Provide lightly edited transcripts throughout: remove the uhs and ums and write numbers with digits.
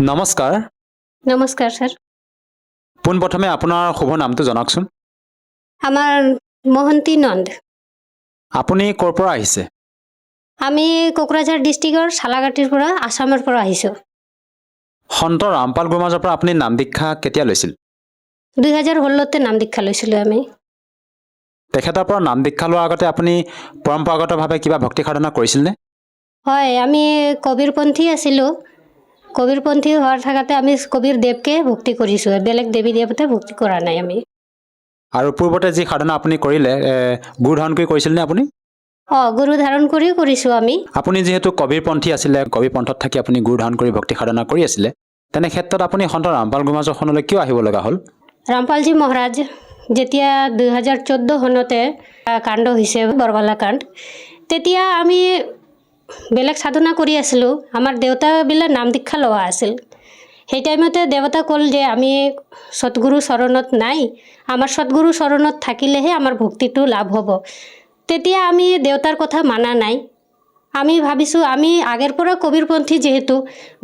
নমস্কাৰ। নমস্কাৰ স্যাৰ। পোনপ্ৰথমে আপোনাৰ শুভ নামটো জনাওকচোন। আমাৰ মহন্তী নন্দ। আপুনি ক'ৰ পৰা আহিছে? আমি কোকৰাঝাৰ ডিষ্ট্ৰিক্টৰ সালাঘাটিৰ পৰা আসামৰ পৰা আহিছোঁ। সন্ত ৰামপাল গুৰুমাজৰ পৰা আপুনি নাম দীক্ষা কেতিয়া লৈছিল? 2016তে নাম দীক্ষা লৈছিলোঁ আমি। তেখেতৰ পৰা নাম দীক্ষা লোৱাৰ আগতে আপুনি পৰম্পৰাগতভাৱে কিবা ভক্তি সাধনা কৰিছিলনে? হয়, আমি কবিৰপন্থী আছিলোঁ। কবিৰপন্থী হোৱাৰ থাকাতে আমি কবিৰ দেৱকে ভক্তি কৰিছোঁ, বেলেগ দেৱী দেৱতা ভক্তি কৰা নাই আমি। আৰু পূৰ্বতে যি সাধনা আপুনি কৰিলে গুৰু ধাৰণ কৰি কৰিছিলনে আপুনি? গুৰু ধাৰণ কৰিও কৰিছোঁ আমি। আপুনি যিহেতু কবিৰপন্থী আছিলে, কবিৰ পন্থত থাকি আপুনি গুৰু ধাৰণ কৰি ভক্তি সাধনা কৰি আছিলে, তেনে ক্ষেত্ৰত আপুনি সন্ত ৰামপাল গুৰুমাজৰ সনলৈ কিয় আহিব লগা হ'ল? ৰামপালজী মহাৰাজ যেতিয়া 2014 চনতে কাণ্ড হৈছে বৰবালা কাণ্ড, তেতিয়া আমি বেলেগ সাধনা কৰি আছিলোঁ। আমাৰ দেউতাবিলাক নাম দীক্ষা লোৱা আছিল। সেই টাইমতে দেৱতা ক'ল যে আমি সৎগুৰু চৰণত নাই, আমাৰ সৎগুৰু চৰণত থাকিলেহে আমাৰ ভক্তিটো লাভ হ'ব। তেতিয়া আমি দেউতাৰ কথা মানা নাই। আমি ভাবিছোঁ আমি আগৰ পৰা কবিৰপন্থী, যিহেতু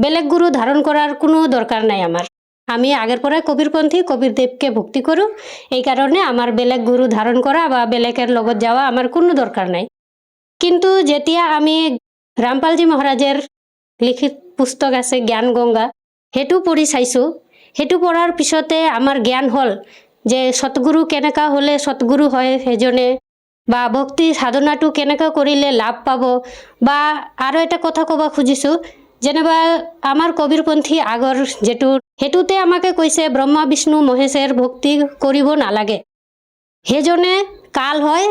বেলেগ গুৰু ধাৰণ কৰাৰ কোনো দৰকাৰ নাই আমাৰ। আমি আগৰ পৰাই কবিৰপন্থী, কবিৰ দেৱকে ভক্তি কৰোঁ। এইকাৰণে আমাৰ বেলেগ গুৰু ধাৰণ কৰা বা বেলেগৰ লগত যাওয়া আমাৰ কোনো দৰকাৰ নাই। কিন্তু যেতিয়া আমি ৰামপালজী মহাৰাজৰ লিখিত পুস্তক আছে জ্ঞান গংগা, সেইটো পঢ়ি চাইছোঁ। সেইটো পঢ়াৰ পিছতে আমাৰ জ্ঞান হ'ল যে সৎগুৰু কেনেকা হ'লে সৎগুৰু হয় সেইজনে, বা ভক্তি সাধনাটো কেনেকা কৰিলে লাভ পাব। বা আৰু এটা কথা ক'ব খুজিছোঁ, যেনিবা আমাৰ কবিৰপন্থী আগৰ যেটো, সেইটোতে আমাকে কৈছে ব্ৰহ্মা বিষ্ণু মহেশৰ ভক্তি কৰিব নালাগে। সেইজনে কাল হয়,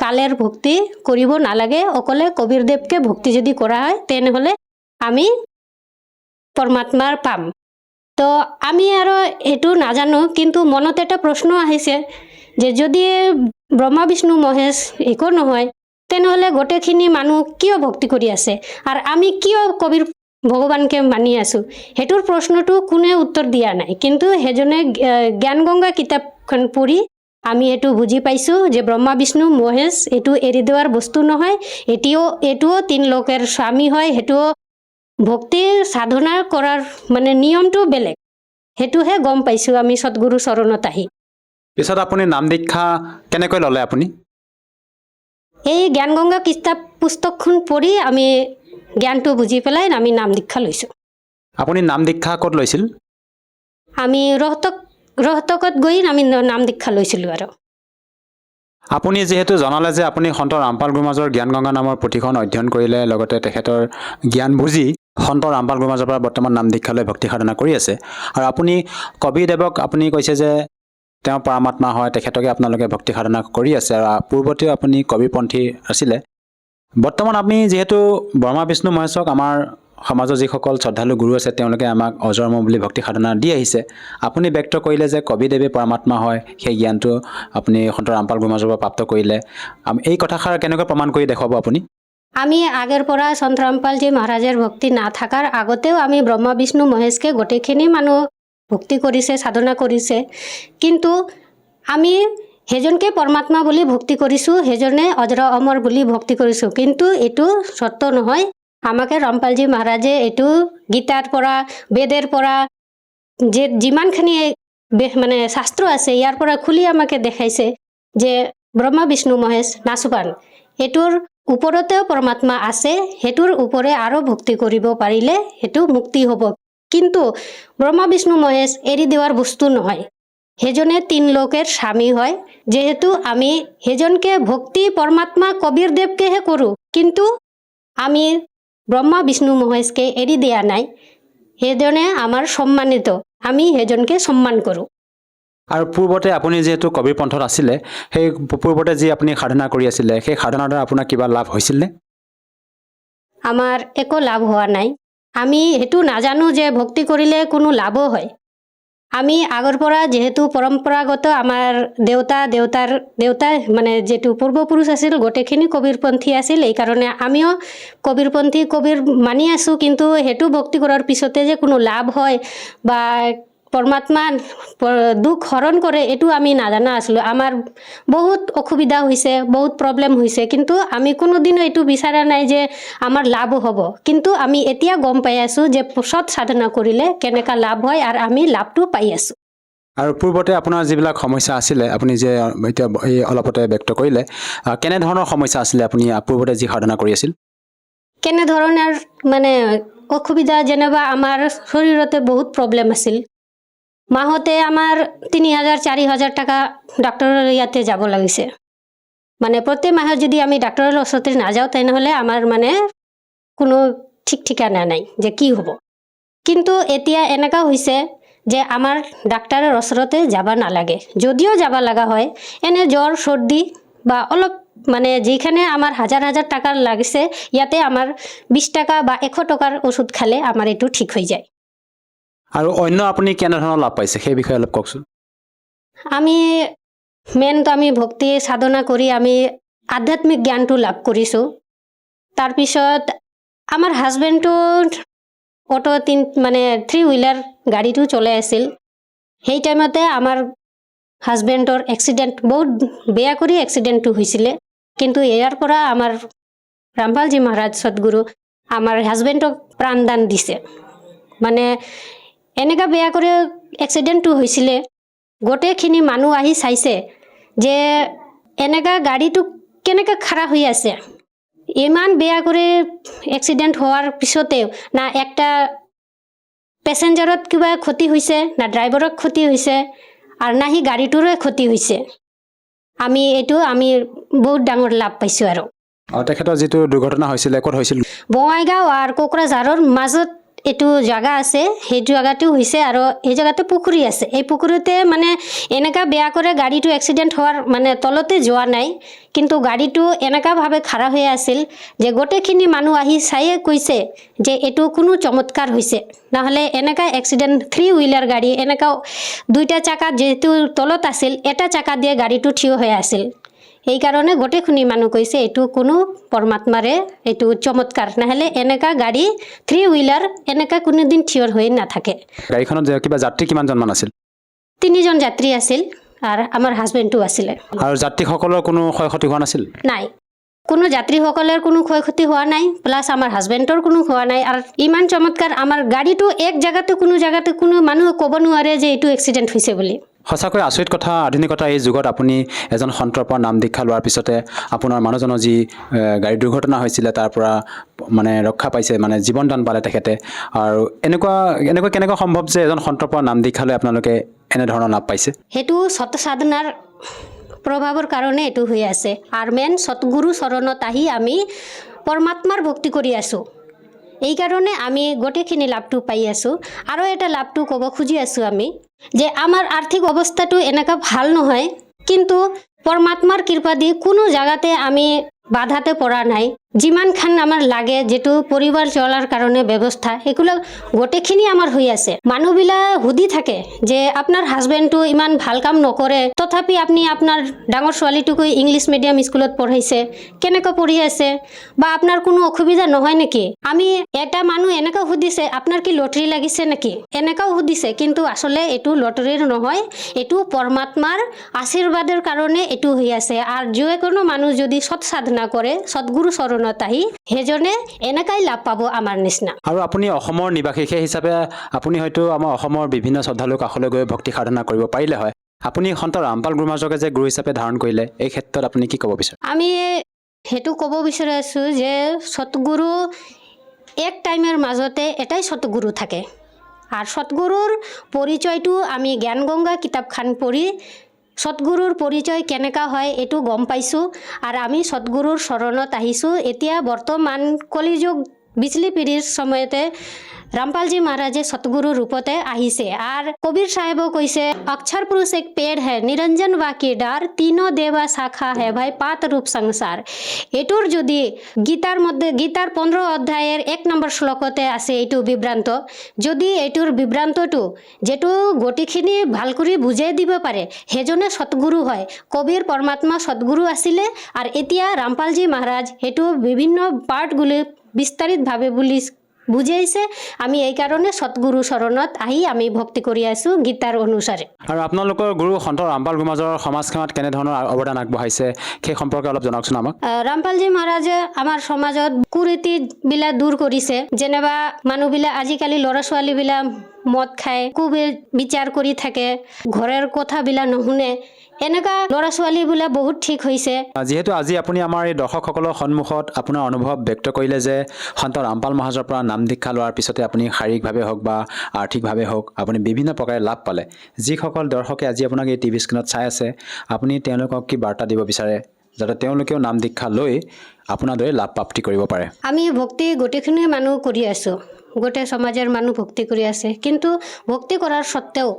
কালেৰ ভক্তি কৰিব নালাগে, অকলে কবিৰদেৱকে ভক্তি যদি কৰা হয় তেনেহ'লে আমি পৰমাত্মাৰ পাম। তো আমি আৰু এইটো নাজানো, কিন্তু মনত এটা প্ৰশ্ন আহিছে যে যদি ব্ৰহ্মা বিষ্ণু মহেশ একো নহয়, তেনেহ'লে গোটেইখিনি মানুহ কিয় ভক্তি কৰি আছে আৰু আমি কিয় কবিৰ ভগৱানকে মানি আছোঁ? সেইটোৰ প্ৰশ্নটো কোনে উত্তৰ দিয়া নাই। কিন্তু সেইজনে জ্ঞান গংগা কিতাপখন পঢ়ি আমি এইটো বুজি পাইছোঁ যে ব্ৰহ্মা বিষ্ণু মহেশ এইটো এৰি দেৱাৰ বস্তু নহয়, এইটোও তিন লোকেৰ স্বামী হয়। সেইটোও ভক্তি সাধনা কৰাৰ মানে নিয়মটো বেলেগ। সেইটোহে গম পাইছোঁ আমি সৎগুৰু চৰণত আহি। পিছত আপুনি নাম দীক্ষা কেনেকৈ ল'লে আপুনি? এই জ্ঞান গংগা কিতাপ পুস্তকখন পঢ়ি আমি জ্ঞানটো বুজি পেলাই আমি নাম দীক্ষা লৈছোঁ। আপুনি নাম দীক্ষা ক'ত লৈছিল? আমি ৰহতকত গৈ আমি নাম দীক্ষা লৈছিলোঁ। আৰু আপুনি যিহেতু জনালে যে আপুনি সন্ত ৰামপাল গুৰুমাজৰ জ্ঞান গংগা নামৰ পুথিখন অধ্যয়ন কৰিলে, লগতে তেখেতৰ জ্ঞান বুজি সন্ত ৰামপাল গুৰুমাজৰ পৰা বৰ্তমান নাম দীক্ষা লৈ ভক্তি সাধনা কৰি আছে, আৰু আপুনি কবিদেৱক আপুনি কৈছে যে তেওঁ পৰমাত্মা হয়, তেখেতকে আপোনালোকে ভক্তি সাধনা কৰি আছে, আৰু পূৰ্বতেও আপুনি কবিৰপন্থী আছিলে। বৰ্তমান আপুনি যিহেতু ব্ৰহ্মা বিষ্ণু মহেশক আমাৰ সমাজৰ যিসকল শ্ৰদ্ধালু গুৰু আছে তেওঁলোকে আমাক অজৰম বুলি ভক্তি সাধনা দি আহিছে। আপুনি ব্যক্ত কৰিলে যে কবিদেৱে পৰমাত্মা হয়, সেই জ্ঞানটো আপুনি সন্ত ৰামপাল গুৰুমাজৰ পৰা প্ৰাপ্ত কৰিলে। এই কথাষাৰ কেনেকৈ প্ৰমাণ কৰি দেখুৱাব আপুনি? আমি আগৰ পৰা সন্ত ৰামপালজী মহাৰাজৰ ভক্তি নাথাকাৰ আগতেও আমি ব্ৰহ্মা বিষ্ণু মহেশকে গোটেইখিনি মানুহ ভক্তি কৰিছে, সাধনা কৰিছে। কিন্তু আমি সেইজনকে পৰমাত্মা বুলি ভক্তি কৰিছোঁ, সেইজনে অজৰ অমৰ বুলি ভক্তি কৰিছোঁ। কিন্তু এইটো সত্য নহয়। আমাকে ৰামপালজী মহাৰাজে এইটো গীতাৰ পৰা, বেদৰ পৰা, যে যিমানখিনি মানে শাস্ত্ৰ আছে ইয়াৰ পৰা খুলি আমাকে দেখাইছে যে ব্ৰহ্মা বিষ্ণু মহেশ নাচবান, এইটোৰ ওপৰতেও পৰমাত্মা আছে। সেইটোৰ ওপৰে আৰু ভক্তি কৰিব পাৰিলে সেইটো মুক্তি হ'ব। কিন্তু ব্ৰহ্মা বিষ্ণু মহেশ এৰি দেৱাৰ বস্তু নহয়। সেইজনে তিন লোকেৰ স্বামী হয়। যেহেতু আমি সেইজনকে ভক্তি পৰমাত্মা কবিৰ দেবকেহে কৰোঁ, কিন্তু আমি ব্ৰহ্মা বিষ্ণু মহেশকে এৰি দিয়া নাই। সেইজনে আমাৰ সম্মানিত, আমি সেইজনকে সম্মান কৰোঁ। আৰু পূৰ্বতে আপুনি যিহেতু কবিৰ পন্থত আছিলে, সেই পূৰ্বতে যি আপুনি সাধনা কৰি আছিলে, সেই সাধনাৰ দ্বাৰা আপোনাৰ কিবা লাভ হৈছিলনে? আমাৰ একো লাভ হোৱা নাই। আমি সেইটো নাজানো যে ভক্তি কৰিলে কোনো লাভো হয়। আমি আগৰ পৰা যেহেতু পৰম্পৰাগত আমাৰ দেউতাই মানে যেটো পূৰ্বপুৰুষ আছিল গোটেইখিনি কবিৰপন্থী আছিল, এইকাৰণে আমিও কবিৰ মানি আছোঁ। কিন্তু সেইটো ভক্তি কৰাৰ পিছতে যে কোনো লাভ হয় বা পরমাত্মা দুখ হরণ করে এটু আমি নাজানা আছিলোঁ। আমার বহুত অসুবিধা হৈছে, বহুত প্রবলেম হৈছে, কিন্তু আমি কোনোদিনও এইটো বিচৰা নাই যে আমাৰ লাভ হ'ব। কিন্তু আমি এতিয়া গম পাই আছোঁ যে সৎ সাধনা কৰিলে কেনেকা লাভ হয়, আৰু আমি লাভটো পাই আছোঁ। আৰু পূৰ্বতে আপোনাৰ যিবিলাক সমস্যা আছিলে আপুনি যে এতিয়া এই অলপতে ব্যক্ত কৰিলে, কেনেধৰণৰ সমস্যা আছিলে আপুনি পূৰ্বতে যি সাধনা কৰি আছিল? কেনেধৰণৰ মানে অসুবিধা, যেনিবা আমাৰ শৰীৰতে বহুত প্ৰব্লেম আছিল। মাহতে আমাৰ 3,000 4,000 টাকা ডাক্তৰৰ ইয়াতে যাব লাগিছে। মানে প্ৰত্যেক মাহত যদি আমি ডাক্তৰৰ ওচৰতে নাযাওঁ তেনেহ'লে আমাৰ মানে কোনো ঠিক ঠিকানা নাই যে কি হ'ব। কিন্তু এতিয়া এনেকা হৈছে যে আমাৰ ডাক্তৰৰ ওচৰতে যাব নালাগে। যদিও যাব লগা হয়, এনে জ্বৰ চৰ্দি বা অলপ মানে যিখানে আমাৰ হাজাৰ হাজাৰ টাকাৰ লাগিছে, ইয়াতে আমাৰ 20 টাকা বা 100 টকাৰ ওষুধ খালে আমাৰ এইটো ঠিক হৈ যায়। আৰু অন্য আপুনি কেনেধৰণৰ লাভ পাইছে সেই বিষয়ে অলপ কওকচোন। আমি মেইনটো আমি ভক্তি সাধনা কৰি আমি আধ্যাত্মিক জ্ঞানটো লাভ কৰিছোঁ। তাৰপিছত আমাৰ হাজবেণ্ডটো অটো মানে 3 হুইলাৰ গাড়ীটো চলাই আছিল। সেই টাইমতে আমাৰ হাজবেণ্ডৰ এক্সিডেণ্ট, বহুত বেয়া কৰি এক্সিডেণ্টটো হৈছিলে। কিন্তু ইয়াৰ পৰা আমাৰ ৰামপালজী মহাৰাজ সদগুৰু আমাৰ হাজবেণ্ডক প্ৰাণদান দিছে। মানে এনেকা বেয়া কৰি এক্সিডেণ্টটো হৈছিলে, গোটেইখিনি মানুহ আহি চাইছে যে এনেকা গাড়ীটো কেনেকৈ খাৰা হৈ আছে। ইমান বেয়া কৰি এক্সিডেণ্ট হোৱাৰ পিছতেও না একটা পেচেঞ্জাৰত কিবা ক্ষতি হৈছে, না ড্ৰাইভাৰৰ ক্ষতি হৈছে, আৰু না সি গাড়ীটোৰে ক্ষতি হৈছে। আমি বহুত ডাঙৰ লাভ পাইছোঁ। আৰু তেখেতৰ যিটো দুৰ্ঘটনা হৈছিলে ক'ত হৈছিল? বঙাইগাঁও আৰু কোকৰাঝাৰৰ মাজত এইটো জাগা আছে, সেই জাগাটো হৈছে, আৰু এই জাগাতে পুখুৰী আছে। এই পুখুৰীতে মানে এনেকা বেয়া কৰে গাড়ীটো এক্সিডেণ্ট হোৱাৰ মানে তলতে যোৱা নাই, কিন্তু গাড়ীটো এনেকাভাৱে খাৰা হৈ আছিল যে গোটেইখিনি মানুহ আহি চায়ে কৈছে যে এইটো কোনো চমৎকাৰ হৈছে। নহ'লে এনেকা এক্সিডেণ্ট 3 হুইলাৰ গাড়ী এনেকা 2টা চাকা যিহেতু তলত আছিল, এটা চাকা দিয়ে গাড়ীটো থিয় হৈ আছিল। এইকাৰণে গোটেইখিনি মানুহ কৈছে এইটো কোনো পৰমাত্মাৰে এইটো চমৎকাৰ, নহ'লে এনেকা গাড়ী 3 হুইলাৰ এনেকা কোনোদিন থিয় হৈ নাথাকে। গাড়ীখনত কিবা যাত্ৰী কিমানজনমান আছিল? 3 জন যাত্ৰী আছিল, আৰু আমাৰ হাজবেণ্ডটো আছিলে। আৰু যাত্ৰীসকলৰ কোনো ক্ষয় ক্ষতি হোৱা নাছিল? নাই, কোনো যাত্ৰীসকলৰ কোনো ক্ষয় ক্ষতি হোৱা নাই, প্লাছ আমাৰ হাজবেণ্ডৰ কোনো হোৱা নাই। আৰু ইমান চমৎকাৰ আমাৰ গাড়ীটো এক জেগাতে কোনো মানুহ ক'ব নোৱাৰে যে এইটো এক্সিডেণ্ট হৈছে বুলি। সঁচাকৈ আচৰিত কথা। আধুনিকতা এই যুগত আপুনি এজন সন্তৰ পৰা নাম দীক্ষা লোৱাৰ পিছতে আপোনাৰ মানুহজনৰ যি গাড়ী দুৰ্ঘটনা হৈছিলে তাৰ পৰা মানে ৰক্ষা পাইছে, মানে জীৱনদান পালে তেখেতে। আৰু কেনেকুৱা সম্ভৱ যে এজন সন্তৰ পৰা নাম দীক্ষা লৈ আপোনালোকে এনেধৰণৰ লাভ পাইছে? সেইটো সত সাধনাৰ প্ৰভাৱৰ কাৰণে এইটো হৈ আছে। আৰু মেইন সতগুৰু চৰণত আহি আমি পৰমাত্মাৰ ভক্তি কৰি আছোঁ। এইকাৰণে আমি গোটেইখিনি লাভটো পাই আছোঁ। আৰু এটা লাভটো ক'ব খুজি আছোঁ আমি যে আমাৰ আৰ্থিক অৱস্থাটো এনেকুৱা ভাল নহয়, কিন্তু পৰমাত্মাৰ কৃপা দি কোনো জাগাতে আমি বাধাতে পৰা নাই। যিমানখান আমাৰ লাগে, যিটো পৰিবাৰ চলাৰ কাৰণে ব্যৱস্থা, এগুলো গোটেইখিনি আমাৰ হৈ আছে। মানুহবিলাক সুধি থাকে যে আপোনাৰ হাজবেণ্ডটো ইমান ভাল কাম নকৰে, তথাপি আপুনি আপোনাৰ ডাঙৰ ছোৱালীটোকো ইংলিছ মিডিয়াম স্কুলত পঢ়াইছে, কেনেকৈ পঢ়ি আছে, বা আপোনাৰ কোনো অসুবিধা নহয় নেকি? আমি এটা মানুহ এনেকৈ সুধিছে আপোনাৰ কি লটাৰী লাগিছে নেকি, এনেকাও সুধিছে। কিন্তু আচলতে এইটো লটাৰীৰ নহয়, এইটো পৰমাত্মাৰ আশীৰ্বাদৰ কাৰণে এইটো হৈ আছে। আৰু যিকোনো মানুহ যদি সৎ সাধনা কৰে, সৎগুৰু চৰণত আহি, সেইজনে এনেকাই লাভ পাব আমাৰ নিচিনা। আৰু আপুনি অসমৰ নিবাসী, সেই হিচাপে আপুনি হয়তো আমাৰ অসমৰ বিভিন্ন শ্ৰদ্ধালুৰ কাষলৈ গৈ ভক্তি সাধনা কৰিব পাৰিলে হয়। আপুনি সন্ত ৰামপাল গুৰু মহাৰাজকে যে গুৰু হিচাপে ধাৰণ কৰিলে, এই ক্ষেত্ৰত আপুনি কি ক'ব বিচাৰে? আমি সেইটো ক'ব বিচাৰিছোঁ যে সৎগুৰু এক টাইমৰ মাজতে এটাই সৎগুৰু থাকে। আৰু সৎগুৰুৰ পৰিচয়টো আমি জ্ঞানগংগা কিতাপখন পঢ়ি সৎগুৰুৰ পৰিচয় কেনেকা হয় এইটো গম পাইছোঁ। আৰু আমি সৎগুৰুৰ চৰণত আহিছোঁ। এতিয়া বৰ্তমান কলিযুগ বিজলী পিঢ়িৰ সময়তে रामपाल जी महाराज सतगुरु रूपते आहिसे। आर कबीर साहेबो কৈছে अक्षर पुरुष एक पेड़ है निरंजन वाकी डार तीनों देवा शाखा है भाई पात रूप संसार। एटुर যদি গীতার মধ্যে গীতার 15 অধ্যায়ের 1 নম্বৰ শ্লোকতে আছে এইটো বিভ্ৰান্ত। যদি এইটোৰ বিভ্ৰান্তটো যেটো গটিখিনি ভাল কৰি বুজাই দিব পাৰে হেজনে সতগুৰু হয়। কবিৰ পৰমাত্মা সতগুৰু আছিলে আৰ এতিয়া ৰামপালজি মহাৰাজ এটো বিভিন্ন পাৰ্টগুলি বিস্তাৰিতভাবে বুলি বুজাইছে আমি এই কাৰণে সৎগুৰু চৰণত আহি আমি ভক্তি কৰি আছোঁ গীতাৰ অনুসাৰে। আৰু আপোনালোকৰ গুৰু সন্ত ৰামপাল গুমাজৰ সমাজখনত কেনেধৰণৰ অৱদান আগবঢ়াইছে সেই সম্পৰ্কে অলপ জনাওকচোন আমাক। ৰামপালজী মহাৰাজে আমাৰ সমাজত কুৰীতিবিলাক দূৰ কৰিছে। যেনিবা মানুহবিলাক আজিকালি ল'ৰা ছোৱালীবিলাক মদ খায়, বিচাৰ কৰি থাকে, ঘৰৰ কথাবিলাক নুশুনে, এনেকুৱা ল'ৰা ছোৱালীবিলাক বহুত ঠিক হৈছে। যিহেতু আজি আপুনি আমাৰ এই দৰ্শকসকলৰ সন্মুখত আপোনাৰ অনুভৱ ব্যক্ত কৰিলে যে সন্ত ৰামপাল মহাৰাজৰ পৰা নাম দীক্ষা লোৱাৰ পিছতে আপুনি শাৰীৰিকভাৱে হওক বা আৰ্থিকভাৱে হওক আপুনি বিভিন্ন প্ৰকাৰে লাভ পালে। যিসকল দৰ্শকে আজি আপোনাক এই টিভি স্ক্ৰীণত চাই আছে, আপুনি তেওঁলোকক কি বাৰ্তা দিব বিচাৰে যাতে তেওঁলোকেও নাম দীক্ষা লৈ আপোনাৰ দৰে লাভ প্ৰাপ্তি কৰিব পাৰে? আমি ভক্তি গোটেইখিনি মানুহ কৰি আছোঁ, গোটেই সমাজৰ মানুহ ভক্তি কৰি আছে, কিন্তু ভক্তি কৰাৰ সত্ত্বেও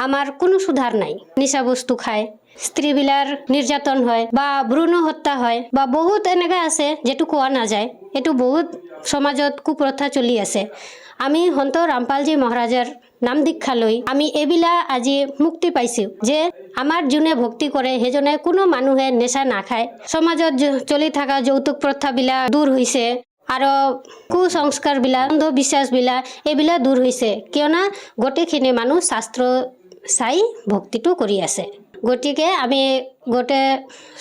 আমাৰ কোনো সুধাৰ নাই। নিচা বস্তু খায়, স্ত্ৰীবিলাক নিৰ্যাতন হয় বা ভ্ৰূণ হত্যা হয় বা বহুত এনেকুৱা আছে যিটো কোৱা নাযায়। এইটো বহুত সমাজত কুপ্ৰথা চলি আছে। আমি সন্ত ৰামপালজী মহাৰাজৰ নাম দীক্ষা লৈ আমি এইবিলাক আজি মুক্তি পাইছোঁ যে আমাৰ যোনে ভক্তি কৰে সেইজনে কোনো মানুহে নেশা নাখায়। সমাজত চলি থকা যৌতুক প্ৰথাবিলাক দূৰ হৈছে আৰু কুসংস্কাৰবিলাক, অন্ধবিশ্বাসবিলাক এইবিলাক দূৰ হৈছে, কিয়নো গোটেইখিনি মানুহ শাস্ত্ৰ চাই ভক্তিটো কৰি আছে। গতিকে আমি গোটেই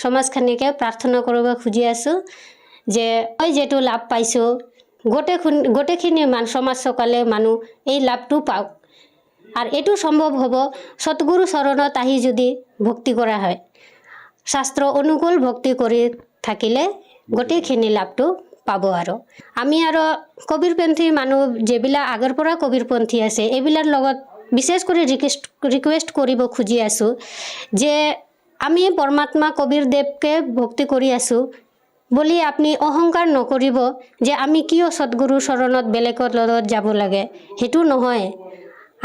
সমাজখিনিকে প্ৰাৰ্থনা কৰিব খুজি আছোঁ যে মই যিটো লাভ পাইছোঁ গোটেইখিনি সমাজ সকলে মানুহ এই লাভটো পাওক। আৰু এইটো সম্ভৱ হ'ব সৎগুৰু চৰণত আহি যদি ভক্তি কৰা হয়, শাস্ত্ৰ অনুকূল ভক্তি কৰি থাকিলে গোটেইখিনি লাভটো পাব। আৰু আমি আৰু কবিৰপন্থী মানুহ যিবিলাক আগৰ পৰা কবিৰপন্থী আছে এইবিলাকৰ লগত বিশেষ কৰি ৰিকুৱেষ্ট কৰিব খুজি আছোঁ যে আমি পৰমাত্মা কবিৰদেৱকে ভক্তি কৰি আছোঁ বুলি আপুনি অহংকাৰ নকৰিব যে আমি কিয় সৎগুৰু চৰণত বেলেগৰ লগত যাব লাগে। সেইটো নহয়,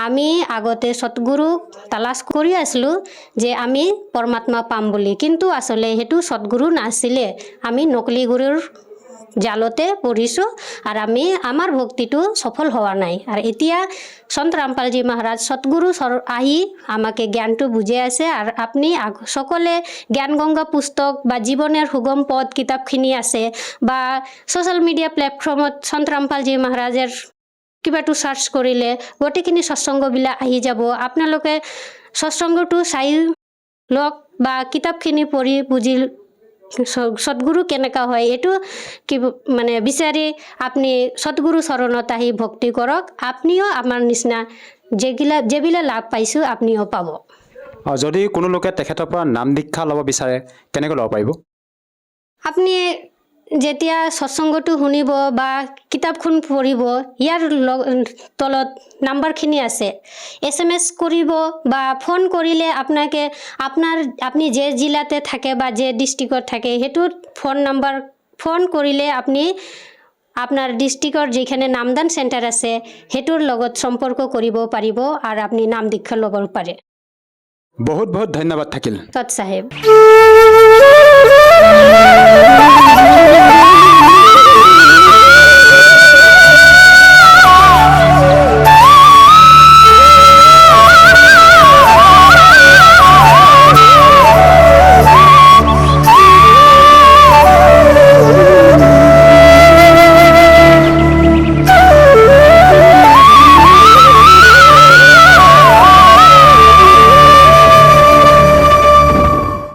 আমি আগতে সৎগুৰুক তালাচ কৰি আছিলোঁ যে আমি পৰমাত্মা পাম বুলি, কিন্তু আচলতে সেইটো সৎগুৰু নাছিলে, আমি নকলি গুৰুৰ জালতে পৰিছোঁ আৰু আমাৰ ভক্তিটো সফল হোৱা নাই। আৰু এতিয়া সন্ত ৰামপালজী মহাৰাজ সৎগুৰু আহি আমাকে জ্ঞানটো বুজাই আছে। আৰু আপুনি সকলে জ্ঞান গংগা পুস্তক বা জীৱনৰ সুগম পথ কিতাপখিনি আছে বা ছ'চিয়েল মিডিয়া প্লেটফৰ্মত সন্ত ৰামপালজী মহাৰাজৰ কিবাটো চাৰ্চ কৰিলে গোটেইখিনি সৎসংগবিলাক আহি যাব। আপোনালোকে সৎসংগটো চাই লওক বা কিতাপখিনি পঢ়ি বুজি সৎগুৰু কেনেকুৱা হয় এইটো বিচাৰি আপুনি সৎগুৰু চৰণত আহি ভক্তি কৰক। আপুনিও আমাৰ নিচিনা যিবিলাক লাভ পাইছোঁ আপুনিও পাব। যদি কোনো লোকে তেখেতৰ পৰা নাম দীক্ষা ল'ব বিচাৰে কেনেকৈ ল'ব পাৰিব? আপুনি যেতিয়া সৎসংগটো শুনিব বা কিতাপখন পঢ়িব, ইয়াৰ তলত নাম্বাৰখিনি আছে, SMS কৰিব বা ফোন কৰিলে আপুনি যে জিলাতে থাকে বা যে ডিষ্ট্ৰিক্টত থাকে সেইটোত ফোন কৰিলে আপুনি আপোনাৰ ডিষ্ট্ৰিক্টৰ যিখিনি নামদান চেণ্টাৰ আছে সেইটোৰ লগত সম্পৰ্ক কৰিব পাৰিব আৰু আপুনি নাম দীক্ষা ল'ব পাৰে। বহুত বহুত ধন্যবাদ থাকিল। সৎ চাহেব।